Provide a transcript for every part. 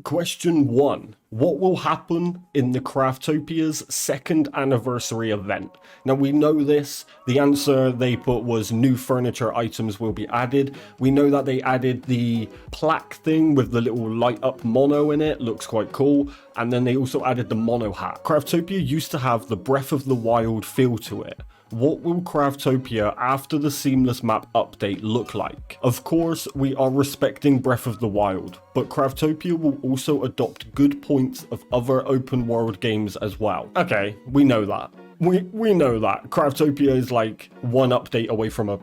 Question 1. What will happen in the Craftopia's second anniversary event? Now we know this. The answer they put was new furniture items will be added. We know that they added the plaque thing with the little light up mono in it. Looks quite cool. And then they also added the mono hat. Craftopia used to have the Breath of the Wild feel to it. What will Craftopia after the Seamless Map update look like? Of course, we are respecting Breath of the Wild, but Craftopia will also adopt good points of other open world games as well. Okay, we know that. We know that. Craftopia is like one update away from a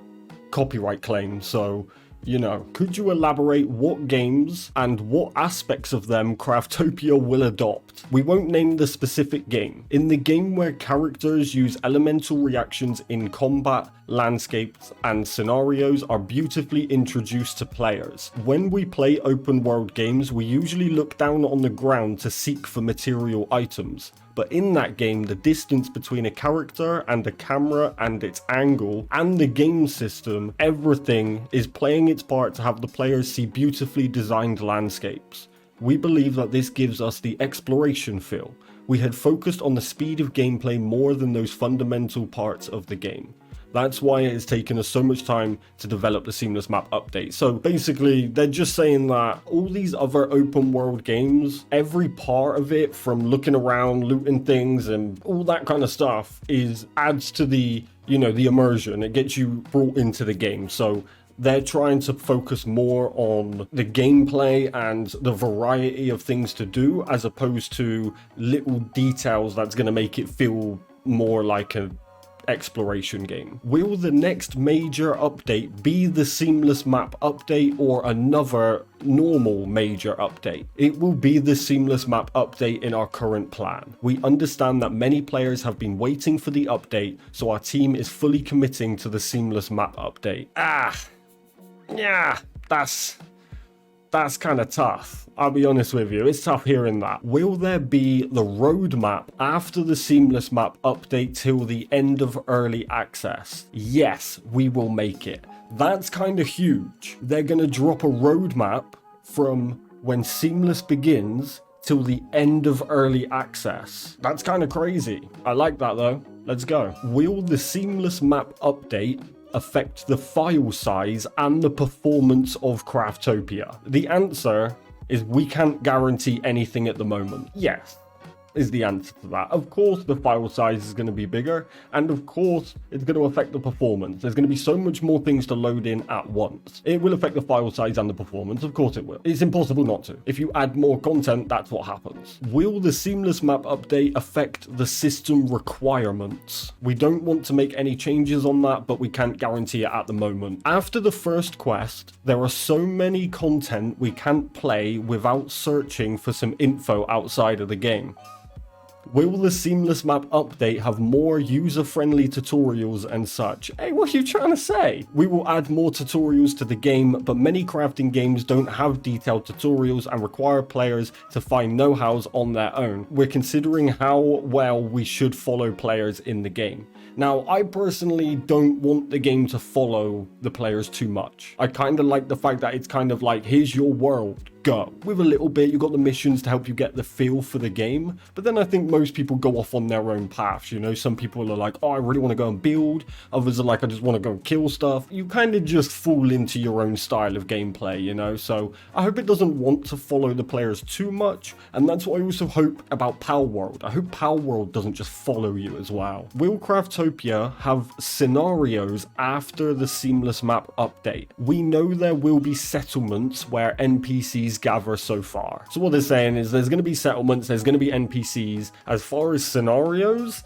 copyright claim, so you know. Could you elaborate what games and what aspects of them Craftopia will adopt? We won't name the specific game. In the game where characters use elemental reactions in combat, landscapes, and scenarios are beautifully introduced to players. When we play open world games, we usually look down on the ground to seek for material items. But in that game, the distance between a character and the camera and its angle and the game system, everything is playing its part to have the players see beautifully designed landscapes. We believe that this gives us the exploration feel. We had focused on the speed of gameplay more than those fundamental parts of the game. That's why it has taken us so much time to develop the Seamless Map update. So basically, they're just saying that all these other open world games, every part of it, from looking around, looting things, and all that kind of stuff, adds to the, you know, the immersion. It gets you brought into the game. So they're trying to focus more on the gameplay and the variety of things to do, as opposed to little details that's going to make it feel more like a exploration game. Will the next major update be the Seamless Map update or another normal major update? It will be the Seamless Map update in our current plan. We understand that many players have been waiting for the update, so our team is fully committing to the Seamless Map update. Yeah, that's kind of tough. I'll be honest with you, it's tough hearing that. Will there be the roadmap after the Seamless Map update till the end of early access? Yes, we will make it. That's kind of huge. They're going to drop a roadmap from when Seamless begins till the end of early access. That's kind of crazy. I like that though. Let's go. Will the Seamless Map update affect the file size and the performance of Craftopia? The answer is we can't guarantee anything at the moment. Yes, is the answer to that. Of course the file size is going to be bigger, and of course it's going to affect the performance. There's going to be so much more things to load in at once. It will affect the file size and the performance, of course it will. It's impossible not to. If you add more content, that's what happens. Will the Seamless Map update affect the system requirements? We don't want to make any changes on that, but we can't guarantee it at the moment. After the first quest, there are so many content we can't play without searching for some info outside of the game. Will the Seamless Map update have more user-friendly tutorials and such? Hey, what are you trying to say? We will add more tutorials to the game, but many crafting games don't have detailed tutorials and require players to find know-hows on their own. We're considering how well we should follow players in the game. Now, I personally don't want the game to follow the players too much. I kind of like the fact that it's kind of like, here's your world, go. With a little bit, you've got the missions to help you get the feel for the game, but then I think most people go off on their own paths, you know? Some people are like, oh, I really want to go and build. Others are like, I just want to go and kill stuff. You kind of just fall into your own style of gameplay, you know? So I hope it doesn't want to follow the players too much, and that's what I also hope about Pal World. I hope Pal World doesn't just follow you as well. Will Craftopia have scenarios after the Seamless Map update? We know there will be settlements where NPCs gather so far. So what they're saying is there's going to be settlements, there's going to be NPCs. As far as scenarios,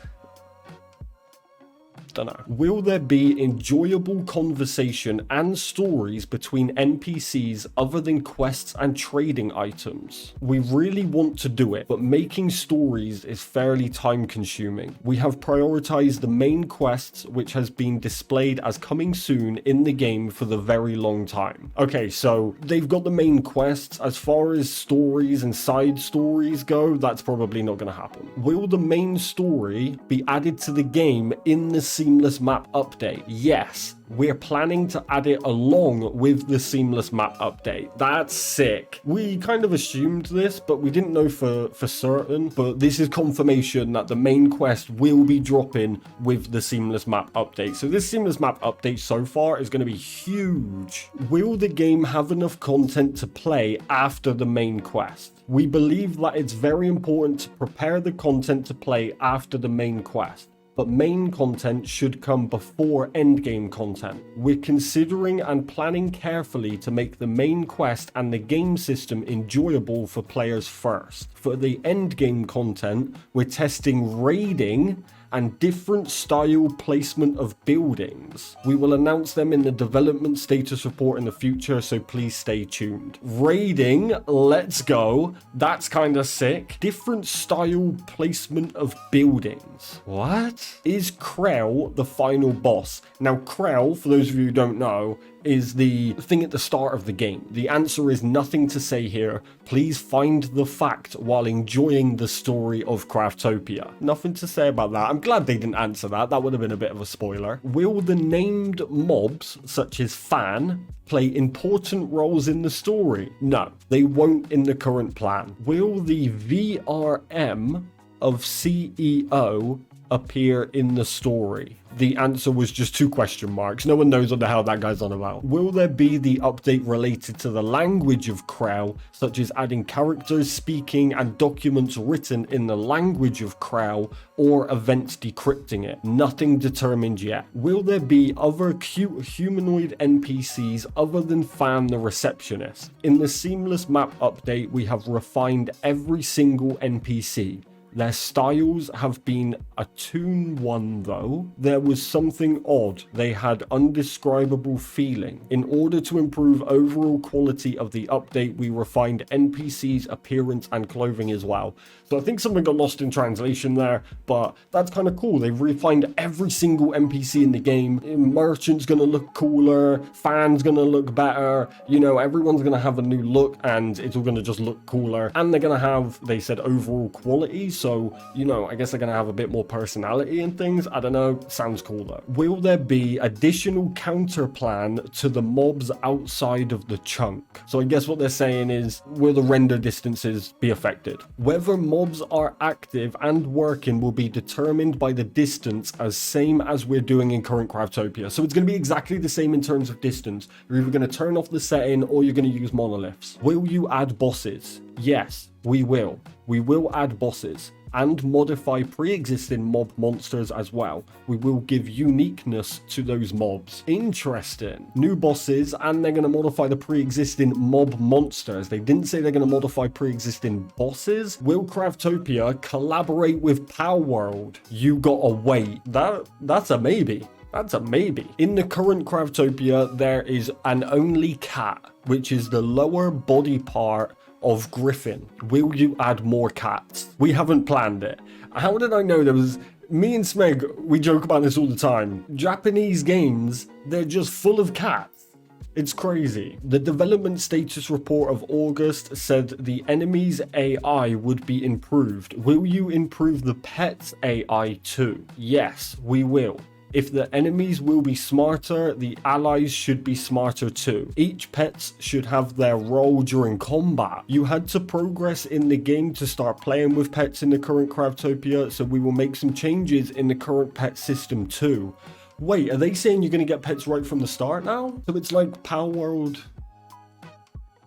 don't know. Will there be enjoyable conversation and stories between NPCs other than quests and trading items? We really want to do it, but making stories is fairly time consuming. We have prioritized the main quests, which has been displayed as coming soon in the game for the very long time. Okay, so they've got the main quests. As far as stories and side stories go, that's probably not going to happen. Will the main story be added to the game in the seamless map update? Yes, we're planning to add it along with the seamless map update. That's sick. We kind of assumed this, but we didn't know for certain. But this is confirmation that the main quest will be dropping with the seamless map update. So this seamless map update so far is going to be huge. Will the game have enough content to play after the main quest? We believe that it's very important to prepare the content to play after the main quest, but main content should come before endgame content. We're considering and planning carefully to make the main quest and the game system enjoyable for players first. For the endgame content, we're testing raiding and different style placement of buildings. We will announce them in the development status report in the future, so please stay tuned. Raiding, let's go. That's kind of sick. Different style placement of buildings. What? Is Krell the final boss? Now, Krell, for those of you who don't know, is the thing at the start of the game. The answer is nothing to say here. Please find the fact while enjoying the story of Craftopia. Nothing to say about that. I'm glad they didn't answer that. That would have been a bit of a spoiler. Will the named mobs, such as Fan, play important roles in the story? No, they won't in the current plan. Will the VRM of CEO appear in the story? The answer was just 2 question marks. No one knows what the hell that guy's on about. Will there be the update related to the language of Krell, such as adding characters speaking and documents written in the language of Krell, or events decrypting it? Nothing determined yet. Will there be other cute humanoid NPCs other than Fan the receptionist? In the seamless map update, we have refined every single NPC. Their styles have been a toon one though. There was something odd. They had undescribable feeling. In order to improve overall quality of the update, we refined NPCs' appearance and clothing as well. So I think something got lost in translation there, but that's kind of cool. They've refined every single NPC in the game. Merchant's gonna look cooler, Fan's gonna look better, you know, everyone's gonna have a new look and it's all gonna just look cooler. And they're gonna have, they said, overall quality. So, you know, I guess they're going to have a bit more personality and things. I don't know. Sounds cool though. Will there be additional counter plan to the mobs outside of the chunk? So I guess what they're saying is, will the render distances be affected? Whether mobs are active and working will be determined by the distance, as same as we're doing in current Craftopia. So it's going to be exactly the same in terms of distance. You're either going to turn off the setting or you're going to use monoliths. Will you add bosses? Yes, we will. We will add bosses and modify pre-existing mob monsters as well. We will give uniqueness to those mobs. Interesting. New bosses, and they're going to modify the pre-existing mob monsters. They didn't say they're going to modify pre-existing bosses. Will Craftopia collaborate with Palworld? You gotta wait. That's a maybe. That's a maybe. In the current Craftopia, there is an only cat, which is the lower body part of Griffin. Will you add more cats? We haven't planned it. How did I know there was... Me and Smeg, we joke about this all the time. Japanese games, they're just full of cats. It's crazy. The development status report of August said the enemy's AI would be improved. Will you improve the pet's AI too? Yes, we will. If the enemies will be smarter, the allies should be smarter too. Each pets should have their role during combat. You had to progress in the game to start playing with pets in the current Craftopia, so we will make some changes in the current pet system too. Wait, are they saying you're going to get pets right from the start now? So it's like Palworld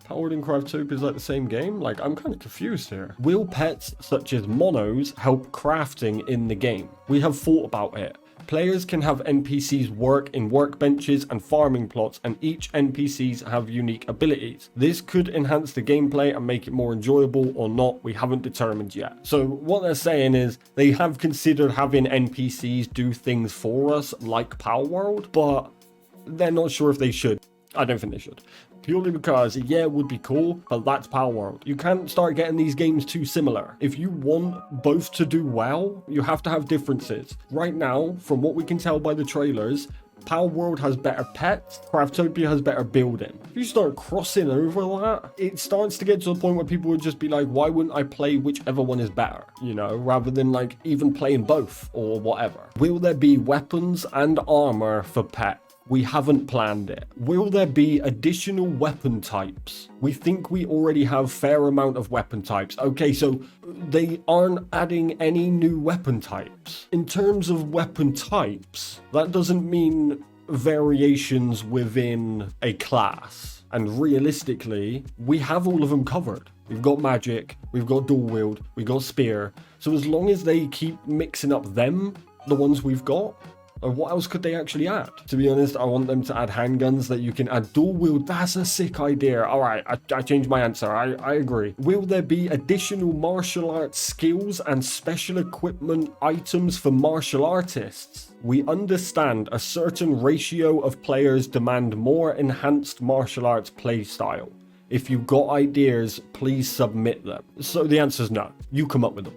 and Craftopia is like the same game? Like, I'm kind of confused here. Will pets such as monos help crafting in the game? We have thought about it. Players can have NPCs work in workbenches and farming plots, and each NPCs have unique abilities. This could enhance the gameplay and make it more enjoyable or not. We haven't determined yet. So what they're saying is they have considered having NPCs do things for us like Palworld, but they're not sure if they should. I don't think they should. Purely because, yeah, it would be cool, but that's Palworld. You can't start getting these games too similar. If you want both to do well, you have to have differences. Right now, from what we can tell by the trailers, Palworld has better pets, Craftopia has better building. If you start crossing over that, it starts to get to a point where people would just be like, why wouldn't I play whichever one is better, you know, rather than like even playing both or whatever. Will there be weapons and armor for pet? We haven't planned it. Will there be additional weapon types? We think we already have fair amount of weapon types. Okay, so they aren't adding any new weapon types. In terms of weapon types, that doesn't mean variations within a class. And realistically, we have all of them covered. We've got magic, we've got dual wield, we've got spear. So as long as they keep mixing up them, the ones we've got, or what else could they actually add? To be honest, I want them to add handguns that you can add dual wield. That's a sick idea. All right, I changed my answer. I agree. Will there be additional martial arts skills and special equipment items for martial artists? We understand a certain ratio of players demand more enhanced martial arts playstyle. If you've got ideas, please submit them. So the answer is no. You come up with them.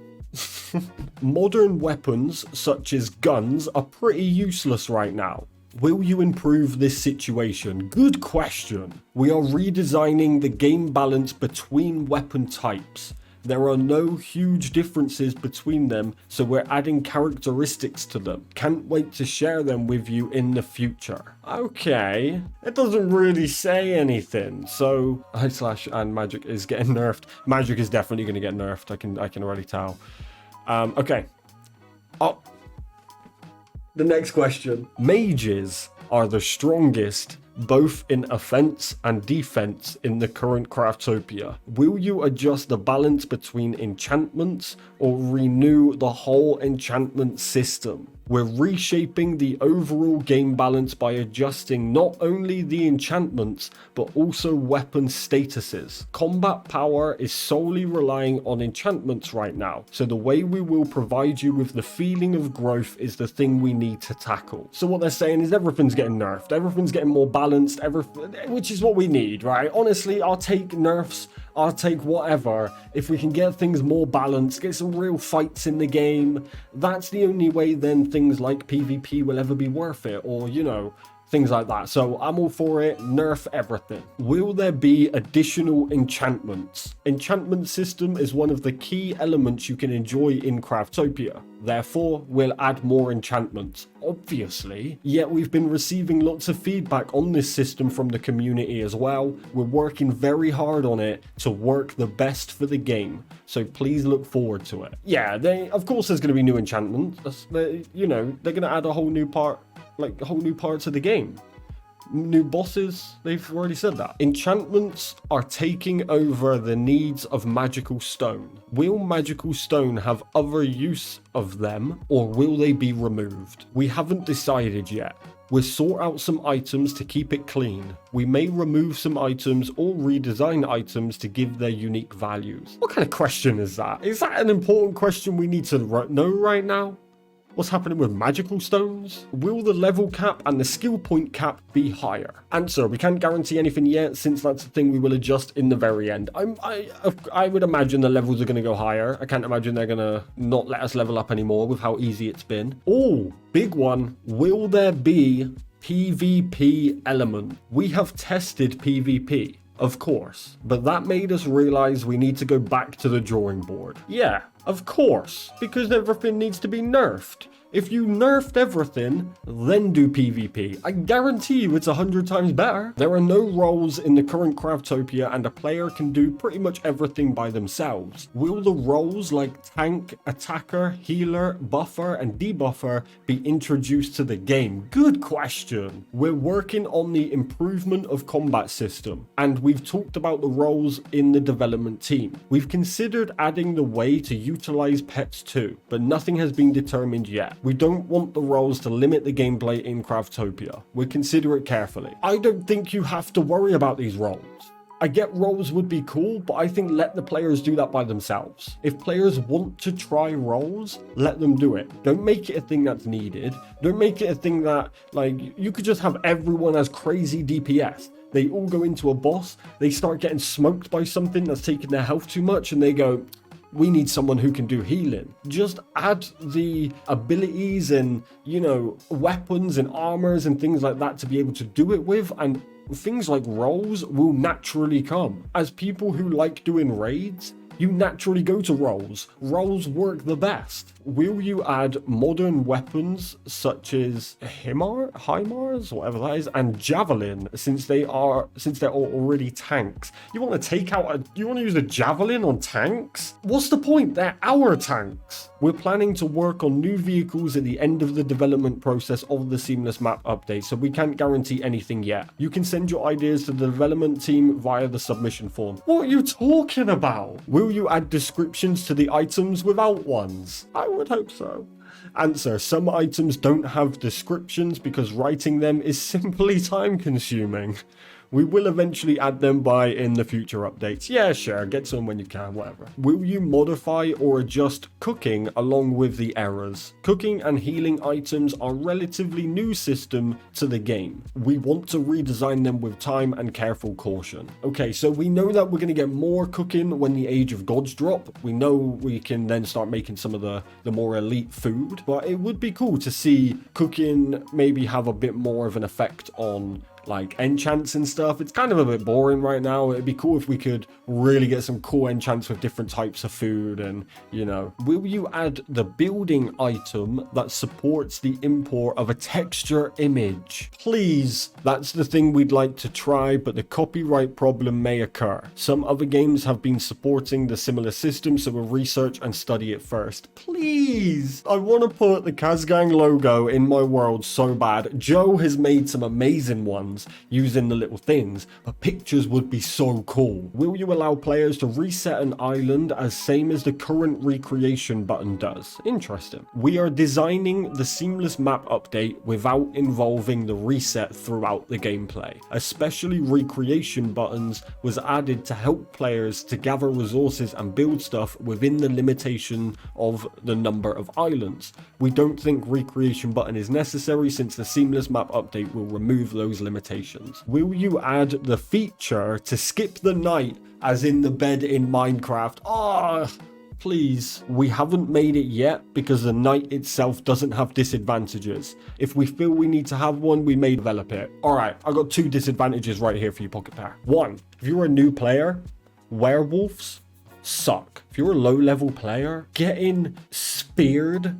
Modern weapons such as guns are pretty useless right now. Will you improve this situation? Good question. We are redesigning the game balance between weapon types. There are no huge differences between them, so we're adding characteristics to them. Can't wait to share them with you in the future. Okay, it doesn't really say anything. So / and magic is getting nerfed. Magic is definitely going to get nerfed. I can already tell. Okay. Oh, the next question. Mages are the strongest both in offense and defense in the current Craftopia. Will you adjust the balance between enchantments or renew the whole enchantment system? We're reshaping the overall game balance by adjusting not only the enchantments, but also weapon statuses. Combat power is solely relying on enchantments right now, so the way we will provide you with the feeling of growth is the thing we need to tackle. So what they're saying is everything's getting nerfed, everything's getting more balanced, which is what we need, right? Honestly, I'll take nerfs, I'll take whatever. If we can get things more balanced, get some real fights in the game, that's the only way then things like PvP will ever be worth it, or, you know, things like that. So I'm all for it. Nerf everything. Will there be additional enchantments? Enchantment system is one of the key elements you can enjoy in Craftopia. Therefore, we'll add more enchantments, obviously. Yet we've been receiving lots of feedback on this system from the community as well. We're working very hard on it to work the best for the game. So please look forward to it. Yeah, of course there's going to be new enchantments. You know, they're going to add a whole new part, like whole new parts of the game. New bosses, they've already said that. Enchantments are taking over the needs of magical stone. Will magical stone have other use of them, or will they be removed? We haven't decided yet. We'll sort out some items to keep it clean. We may remove some items or redesign items to give their unique values. What kind of question is that? Is that an important question we need to know right now? What's happening with magical stones? Will the level cap and the skill point cap be higher? Answer, we can't guarantee anything yet, since that's the thing we will adjust in the very end. I would imagine the levels are going to go higher. I can't imagine they're going to not let us level up anymore with how easy it's been. Oh, big one. Will there be PvP element? We have tested PvP, of course, but that made us realize we need to go back to the drawing board. Yeah, of course, because everything needs to be nerfed. If you nerfed everything, then do PvP. I guarantee you it's 100 times better. There are no roles in the current Craftopia and a player can do pretty much everything by themselves. Will the roles like tank, attacker, healer, buffer, and debuffer be introduced to the game? Good question. We're working on the improvement of combat system, and we've talked about the roles in the development team. We've considered adding the way to utilize pets too, but nothing has been determined yet. We don't want the roles to limit the gameplay in Craftopia. We'll consider it carefully. I don't think you have to worry about these roles. I get roles would be cool, but I think let the players do that by themselves. If players want to try roles, let them do it. Don't make it a thing that's needed. Don't make it a thing that, like, you could just have everyone as crazy DPS. They all go into a boss, they start getting smoked by something that's taking their health too much, and they go, we need someone who can do healing. Just add the abilities and, you know, weapons and armors and things like that to be able to do it with, and things like roles will naturally come. As people who like doing raids, you naturally go to roles. Roles work the best. Will you add modern weapons such as HIMARS, whatever that is, and Javelin, since they're already tanks? You want to use a Javelin on tanks? What's the point? They're our tanks. We're planning to work on new vehicles at the end of the development process of the Seamless Map update, so we can't guarantee anything yet. You can send your ideas to the development team via the submission form. What are you talking about? Will you add descriptions to the items without ones? I would hope so. Answer: some items don't have descriptions because writing them is simply time consuming. We will eventually add them in the future updates. Yeah, sure, get some when you can, whatever. Will you modify or adjust cooking along with the errors? Cooking and healing items are relatively new system to the game. We want to redesign them with time and careful caution. Okay, so we know that we're going to get more cooking when the Age of Gods drop. We know we can then start making some of the more elite food, but it would be cool to see cooking maybe have a bit more of an effect on like enchants and stuff. It's kind of a bit boring right now. It'd be cool if we could really get some cool enchants with different types of food. And you know, will you add the building item that supports the import of a texture image? Please, that's the thing we'd like to try, but the copyright problem may occur. Some other games have been supporting the similar system, so we'll research and study it first. Please, I want to put the Caztecx logo in my world so bad. Joe has made some amazing ones using the little things, but pictures would be so cool. Will you allow players to reset an island as same as the current recreation button does? Interesting. We are designing the Seamless Map update without involving the reset throughout the gameplay. Especially recreation buttons was added to help players to gather resources and build stuff within the limitation of the number of islands. We don't think recreation button is necessary since the Seamless Map update will remove those limitations. Will you add the feature to skip the night as in the bed in Minecraft? Please. We haven't made it yet because the night itself doesn't have disadvantages. If we feel we need to have one, we may develop it. Alright, I got 2 disadvantages right here for you, Pocketpair. 1, if you're a new player, werewolves suck. If you're a low level player, getting speared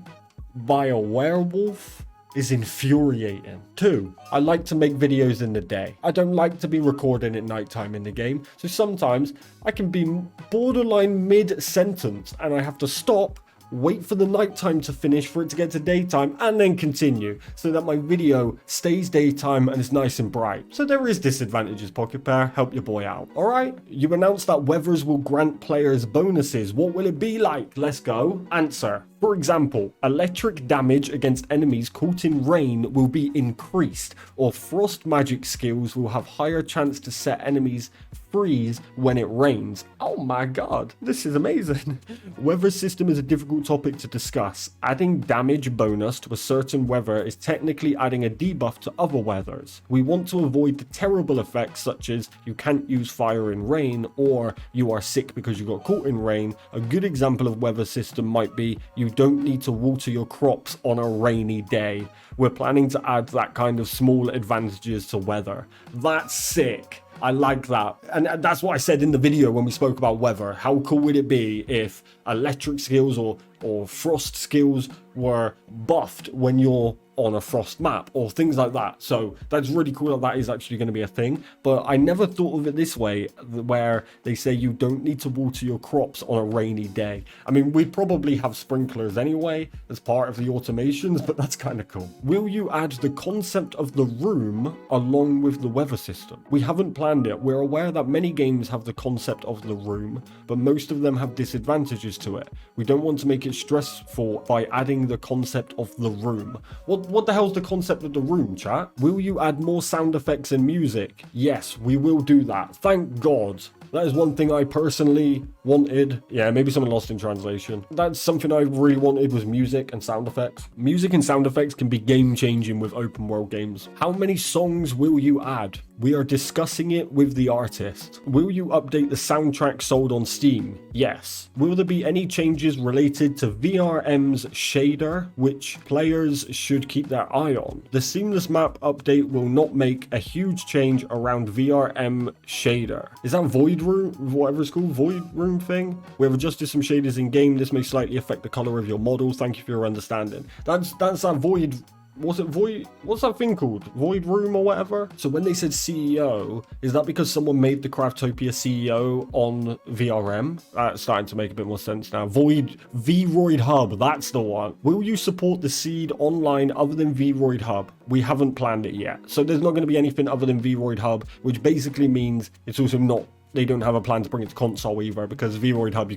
by a werewolf is infuriating. 2, I like to make videos in the day. I don't like to be recording at nighttime in the game, so sometimes I can be borderline mid-sentence and I have to stop, wait for the nighttime to finish for it to get to daytime, and then continue so that my video stays daytime and is nice and bright. So there is disadvantages, Pocketpair. Help your boy out. Alright, you announced that weathers will grant players bonuses. What will it be like? Let's go. Answer: for example, electric damage against enemies caught in rain will be increased, or frost magic skills will have higher chance to set enemies freeze when it rains. Oh my god, this is amazing. Weather system is a difficult topic to discuss. Adding damage bonus to a certain weather is technically adding a debuff to other weathers. We want to avoid the terrible effects such as you can't use fire in rain, or you are sick because you got caught in rain. A good example of weather system might be you don't need to water your crops on a rainy day. We're planning to add that kind of small advantages to weather. That's sick. I like that. And that's what I said in the video when we spoke about weather. How cool would it be if electric skills or frost skills were buffed when you're on a frost map or things like that? So that's really cool that is actually going to be a thing, but I never thought of it this way, where they say you don't need to water your crops on a rainy day. I mean, we'd probably have sprinklers anyway as part of the automations, but that's kind of cool. Will you add the concept of the room along with the weather system? We haven't planned it. We're aware that many games have the concept of the room, but most of them have disadvantages to it. We don't want to make it stressful by adding the concept of the room. What the hell's the concept of the room, chat? Will you add more sound effects and music? Yes, we will do that. Thank God. That is one thing I personally wanted. Yeah, maybe someone lost in translation. That's something I really wanted, was music and sound effects. Music and sound effects can be game changing with open world games. How many songs will you add? We are discussing it with the artist. Will you update the soundtrack sold on Steam? Yes. Will there be any changes related to VRM's shader, which players should keep their eye on? The seamless map update will not make a huge change around VRM shader. Is that Void Room, whatever it's called, Void Room thing? We have adjusted some shaders in game. This may slightly affect the color of your model. Thank you for your understanding. That's that Void. Was it Void? What's that thing called? Void Room or whatever? So when they said CEO, is that because someone made the Craftopia CEO on VRM? That's starting to make a bit more sense now. Vroid Hub, that's the one. Will you support the seed online other than Vroid Hub? We haven't planned it yet. So there's not going to be anything other than Vroid Hub, which basically means it's also not, they don't have a plan to bring it to console either, because Vroid Hub,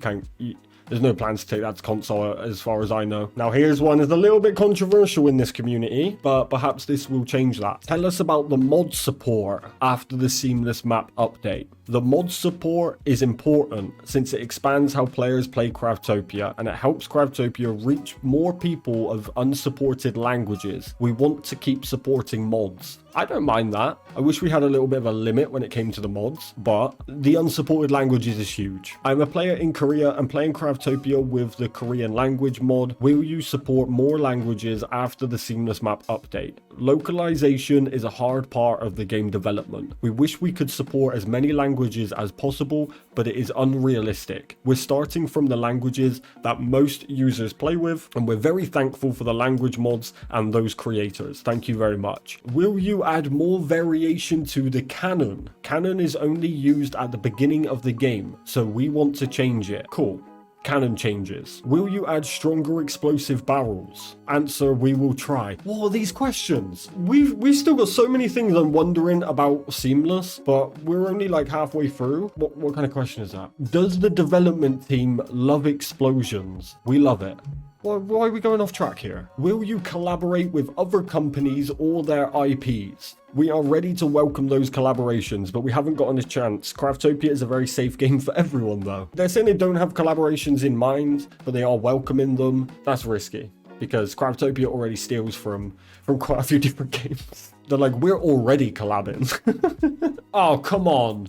there's no plans to take that to console as far as I know. Now here's one that's a little bit controversial in this community, but perhaps this will change that. Tell us about the mod support after the seamless map update. The mod support is important since it expands how players play Craftopia and it helps Craftopia reach more people of unsupported languages. We want to keep supporting mods. I don't mind that. I wish we had a little bit of a limit when it came to the mods, but the unsupported languages is huge. I'm a player in Korea and playing Craftopia with the Korean language mod. Will you support more languages after the seamless map update? Localization is a hard part of the game development. We wish we could support as many languages as possible, but it is unrealistic. We're starting from the languages that most users play with, and we're very thankful for the language mods and those creators. Thank you very much. Will you add more variation to the Canon? Canon is only used at the beginning of the game, so we want to change it. Cool. Canon changes. Will you add stronger explosive barrels? Answer, we will try. What are these questions? We've still got so many things I'm wondering about Seamless, but we're only like halfway through. What kind of question is that? Does the development team love explosions? We love it. Why are we going off track here? Will you collaborate with other companies or their IPs? We are ready to welcome those collaborations, but we haven't gotten a chance. Craftopia is a very safe game for everyone, though. They're saying they don't have collaborations in mind, but they are welcoming them. That's risky, because Craftopia already steals from quite a few different games. They're like, we're already collabing. Oh, come on.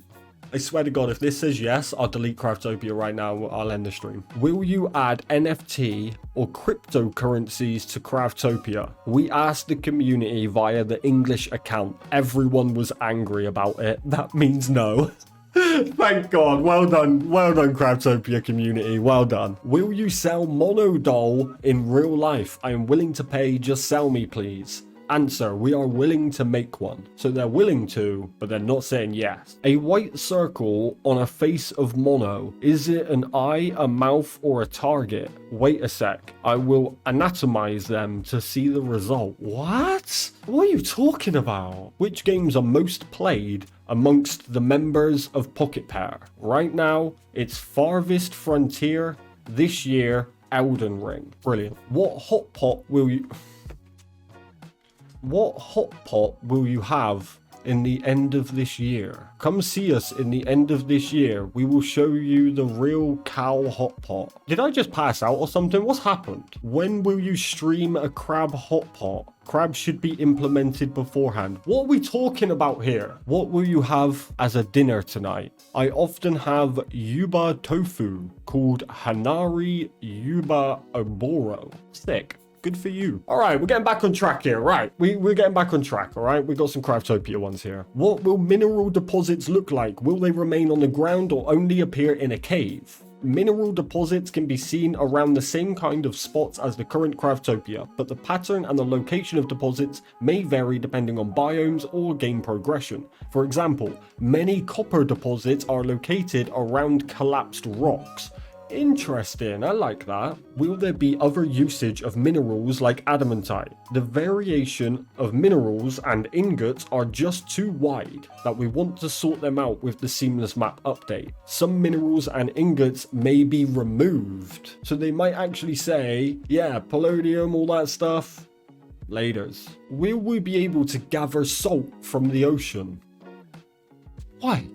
I swear to God, if this says yes, I'll delete Craftopia right now. I'll end the stream. Will you add NFT or cryptocurrencies to Craftopia? We asked the community via the English account. Everyone was angry about it. That means no. Thank God. Well done, Craftopia community. Well done. Will you sell Monodoll in real life? I am willing to pay. Just sell me, please. Answer, we are willing to make one. So they're willing to, but they're not saying yes. A white circle on a face of Mono. Is it an eye, a mouth, or a target? Wait a sec. I will anatomize them to see the result. What? What are you talking about? Which games are most played amongst the members of Pocketpair? Right now, it's Farthest Frontier. This year, Elden Ring. Brilliant. What hot pot will you have in the end of this year? Come see us in the end of this year. We will show you the real cow hot pot. Did I just pass out or something? What's happened? When will you stream a crab hot pot? Crab should be implemented beforehand. What are we talking about here? What will you have as a dinner tonight? I often have yuba tofu called Hanari Yuba Oboro. Sick. Good for you. All right, we're getting back on track here. Right, we're getting back on track. All right, we got some Craftopia ones here. What will mineral deposits look like? Will they remain on the ground or only appear in a cave? Mineral deposits can be seen around the same kind of spots as the current Craftopia, but the pattern and the location of deposits may vary depending on biomes or game progression. For example, many copper deposits are located around collapsed rocks. Interesting, I like that. Will there be other usage of minerals like adamantite? The variation of minerals and ingots are just too wide that we want to sort them out with the seamless map update. Some minerals and ingots may be removed. So they might actually say, yeah, palladium, all that stuff, laters. Will we be able to gather salt from the ocean? Why?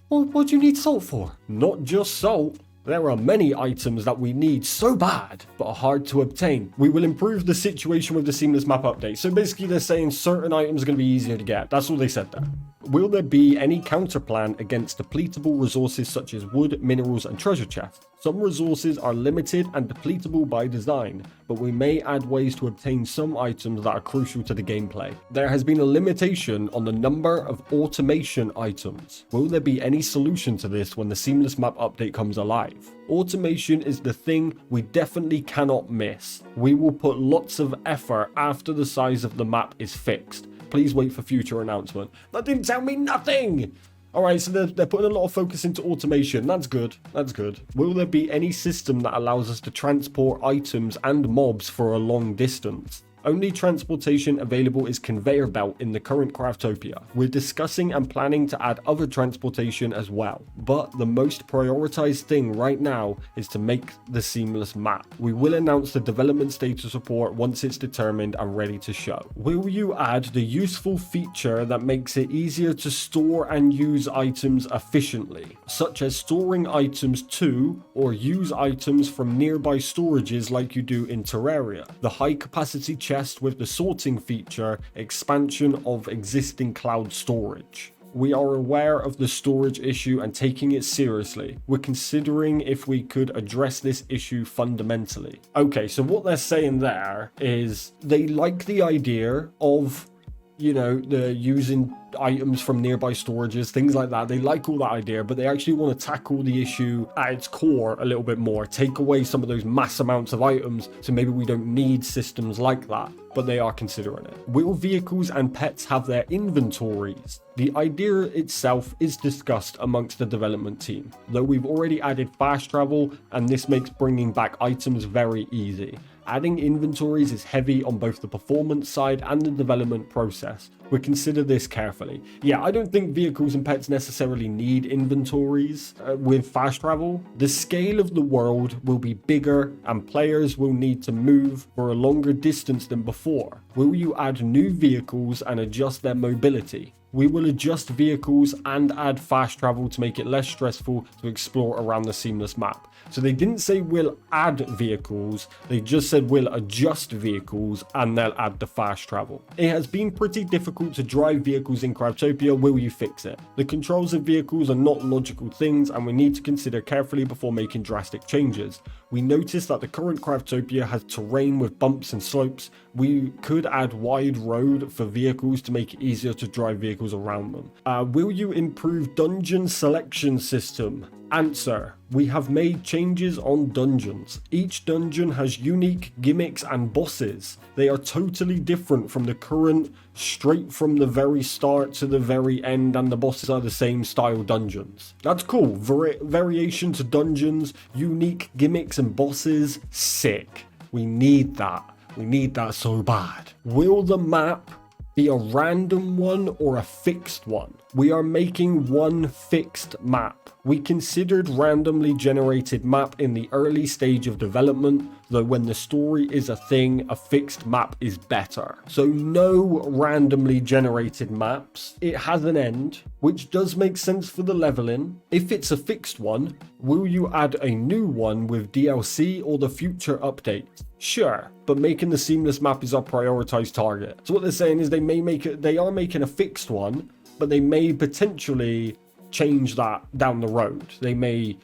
What do you need salt for? Not just salt. There are many items that we need so bad, but are hard to obtain. We will improve the situation with the seamless map update. So basically they're saying certain items are going to be easier to get. That's all they said there. Will there be any counterplan against depletable resources such as wood, minerals, and treasure chests? Some resources are limited and depletable by design, but we may add ways to obtain some items that are crucial to the gameplay. There has been a limitation on the number of automation items. Will there be any solution to this when the Seamless Map update comes alive? Automation is the thing we definitely cannot miss. We will put lots of effort after the size of the map is fixed. Please wait for future announcement. That didn't tell me nothing! Alright, so they're putting a lot of focus into automation. That's good. That's good. Will there be any system that allows us to transport items and mobs for a long distance? Only transportation available is conveyor belt in the current Craftopia. We're discussing and planning to add other transportation as well, but the most prioritized thing right now is to make the seamless map. We will announce the development status report once it's determined and ready to show. Will you add the useful feature that makes it easier to store and use items efficiently, such as storing items to or use items from nearby storages like you do in Terraria? The high capacity chest with the sorting feature, expansion of existing cloud storage. We are aware of the storage issue and taking it seriously. We're considering if we could address this issue fundamentally. Okay, so what they're saying there is they like the idea of, you know, the using items from nearby storages, things like that. They like all that idea, but they actually want to tackle the issue at its core a little bit more. Take away some of those mass amounts of items, so maybe we don't need systems like that, but they are considering it. Will vehicles and pets have their inventories? The idea itself is discussed amongst the development team, though we've already added fast travel, and this makes bringing back items very easy. Adding inventories is heavy on both the performance side and the development process. We'll consider this carefully. Yeah, I don't think vehicles and pets necessarily need inventories with fast travel. The scale of the world will be bigger and players will need to move for a longer distance than before. Will you add new vehicles and adjust their mobility? We will adjust vehicles and add fast travel to make it less stressful to explore around the seamless map. So they didn't say we'll add vehicles, they just said we'll adjust vehicles and they'll add the fast travel. It has been pretty difficult to drive vehicles in Craftopia. Will you fix it? The controls of vehicles are not logical things and we need to consider carefully before making drastic changes. We noticed that the current Craftopia has terrain with bumps and slopes. We could add wide road for vehicles to make it easier to drive vehicles around them. Will you improve dungeon selection system? Answer: we have made changes on dungeons. Each dungeon has unique gimmicks and bosses. They are totally different from the current, straight from the very start to the very end, and the bosses are the same style dungeons. That's cool. Variation to dungeons, unique gimmicks and bosses. Sick. We need that. We need that so bad. Will the map be a random one or a fixed one? We are making one fixed map. We considered randomly generated map in the early stage of development, though when the story is a thing, a fixed map is better. So no randomly generated maps. It has an end, which does make sense for the leveling. If it's a fixed one, will you add a new one with DLC or the future updates? Sure, but making the seamless map is our prioritized target. So what they're saying is they are making a fixed one, but they may potentially change that down the road. They may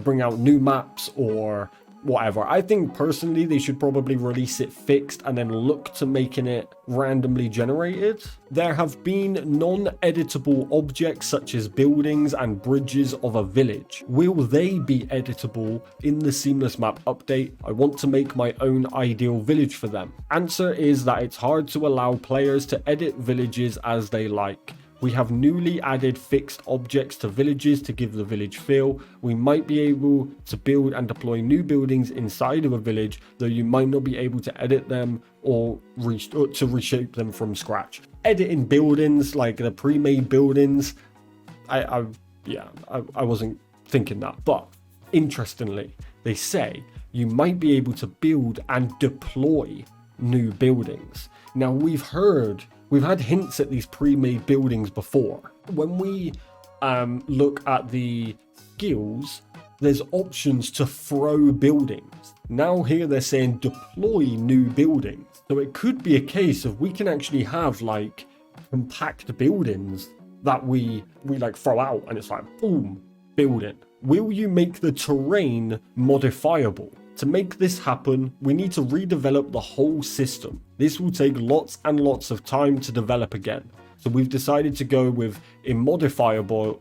bring out new maps or whatever. I think personally they should probably release it fixed and then look to making it randomly generated. There have been non-editable objects such as buildings and bridges of a village. Will they be editable in the seamless map update? I want to make my own ideal village for them. Answer is that it's hard to allow players to edit villages as they like. We have newly added fixed objects to villages to give the village feel. We might be able to build and deploy new buildings inside of a village, though you might not be able to edit them or to reshape them from scratch. Editing buildings, like the pre-made buildings, I wasn't thinking that. But interestingly, they say you might be able to build and deploy new buildings. Now we've had hints at these pre-made buildings before. When we look at the skills, there's options to throw buildings. Now here they're saying deploy new buildings. So it could be a case of we can actually have like compact buildings that we like throw out, and it's like, boom, building. Will you make the terrain modifiable? To make this happen, we need to redevelop the whole system. This will take lots and lots of time to develop again. So we've decided to go with immodifiable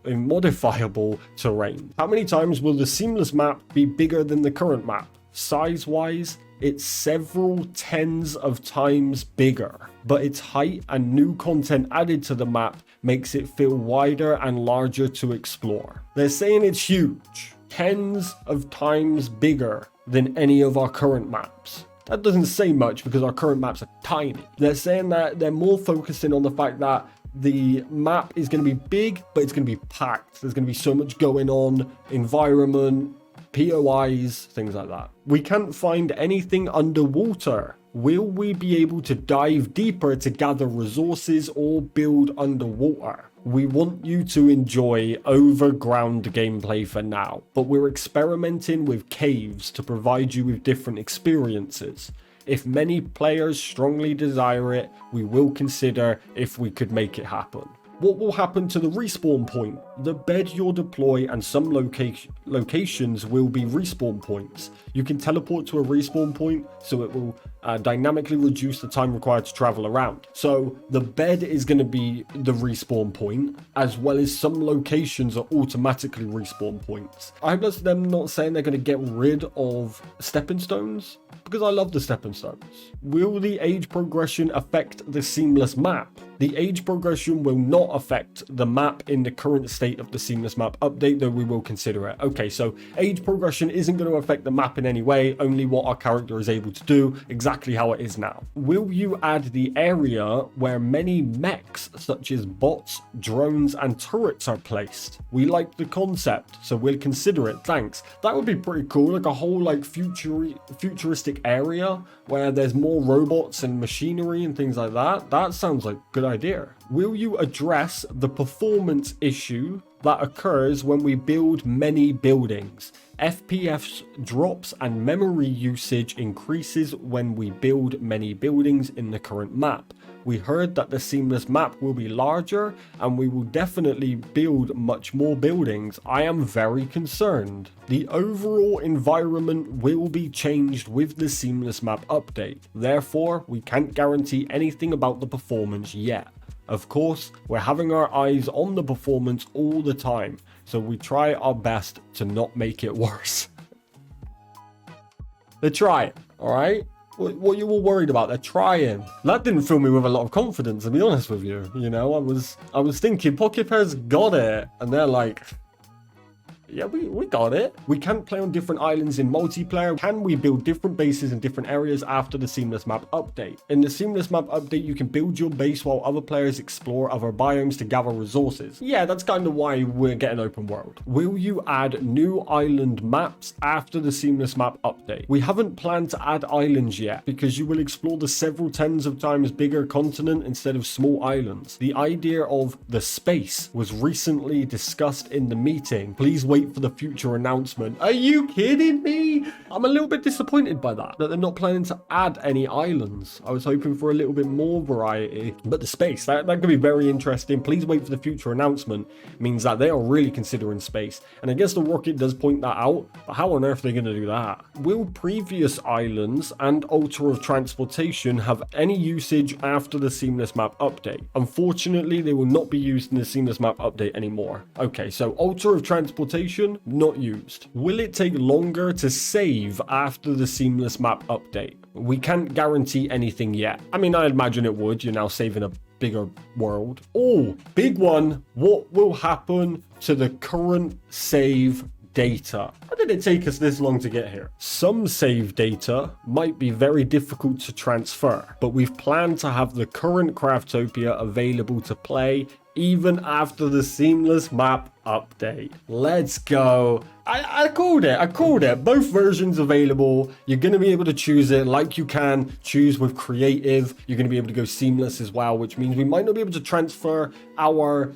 terrain. How many times will the seamless map be bigger than the current map? Size-wise, it's several tens of times bigger, but its height and new content added to the map makes it feel wider and larger to explore. They're saying it's huge, tens of times bigger than any of our current maps. That doesn't say much because our current maps are tiny. They're saying that they're more focusing on the fact that the map is going to be big, but it's going to be packed. There's going to be so much going on, environment, POIs, things like that. We can't find anything underwater. Will we be able to dive deeper to gather resources or build underwater? We want you to enjoy overground gameplay for now, but we're experimenting with caves to provide you with different experiences. If many players strongly desire it, we will consider if we could make it happen. What will happen to the respawn point? The bed you'll deploy and some locations will be respawn points. You can teleport to a respawn point, so it will dynamically reduce the time required to travel around. So the bed is going to be the respawn point, as well as some locations are automatically respawn points. I hope that's them not saying they're going to get rid of stepping stones, because I love the stepping stones. Will the age progression affect the seamless map? The age progression will not affect the map in the current state of the seamless map update, though we will consider it. Okay, so age progression isn't going to affect the map in any way, only what our character is able to do, exactly how it is now. Will you add the area where many mechs, such as bots, drones, and turrets are placed? We like the concept, so we'll consider it, thanks. That would be pretty cool, like a whole like futuristic area where there's more robots and machinery and things like that. That sounds like a good idea. Will you address the performance issue that occurs when we build many buildings? FPS drops and memory usage increases when we build many buildings in the current map. We heard that the seamless map will be larger and we will definitely build much more buildings. I am very concerned. The overall environment will be changed with the seamless map update. Therefore, we can't guarantee anything about the performance yet. Of course, we're having our eyes on the performance all the time, so we try our best to not make it worse. They're trying, alright? What you all worried about? They're trying. That didn't fill me with a lot of confidence, to be honest with you. You know, I was thinking Pocketpair's got it, and they're like, yeah, we got it. We can't play on different islands in multiplayer. Can we build different bases in different areas after the seamless map update? In the seamless map update, you can build your base while other players explore other biomes to gather resources. Yeah, that's kind of why we're getting open world. Will you add new island maps after the seamless map update? We haven't planned to add islands yet because you will explore the several tens of times bigger continent instead of small islands. The idea of the space was recently discussed in the meeting. Please wait for the future announcement. Are you kidding me? I'm a little bit disappointed by that they're not planning to add any islands. I was hoping for a little bit more variety, but the space, that could be very interesting. Please wait for the future announcement means that they are really considering space, and I guess the rocket does point that out, but how on earth are they going to do that? Will previous islands and altar of transportation have any usage after the seamless map update? Unfortunately, they will not be used in the seamless map update anymore. Okay, so altar of transportation not used. Will it take longer to save after the seamless map update? We can't guarantee anything yet. I mean, I imagine it would. You're now saving a bigger world. Oh, big one. What will happen to the current save data? How did it take us this long to get here? Some save data might be very difficult to transfer, but we've planned to have the current Craftopia available to play even after the seamless map update. Let's go. I called it. Both versions available. You're going to be able to choose it like you can choose with creative. You're going to be able to go seamless as well, which means we might not be able to transfer our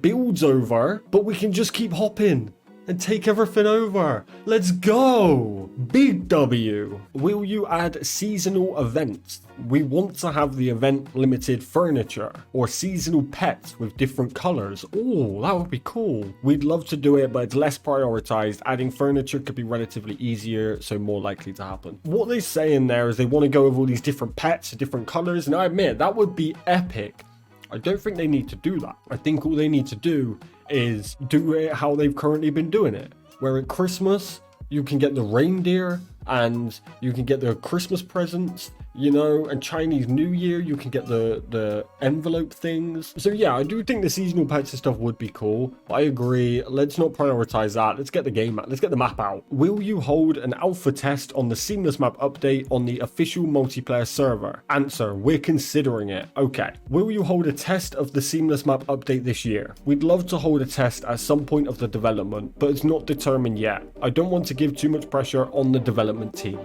builds over, but we can just keep hopping. and take everything over. Let's go. Big W. Will you add seasonal events? We want to have the event limited furniture or seasonal pets with different colors. Oh, that would be cool. We'd love to do it, but it's less prioritized. Adding furniture could be relatively easier, so more likely to happen. What they say in there is they want to go with all these different pets, different colors, and I admit that would be epic. I don't think they need to do that. I think all they need to do is do it how they've currently been doing it, where at Christmas you can get the reindeer and you can get the Christmas presents, you know, and Chinese New Year you can get the envelope things. So yeah, I do think the seasonal pets and stuff would be cool. I agree, let's not prioritize that. Let's get the game out, let's get the map out. Will you hold an alpha test on the seamless map update on the official multiplayer server? Answer, we're considering it. Okay, will you hold a test of the seamless map update this year? We'd love to hold a test at some point of the development, but it's not determined yet. I don't want to give too much pressure on the development team.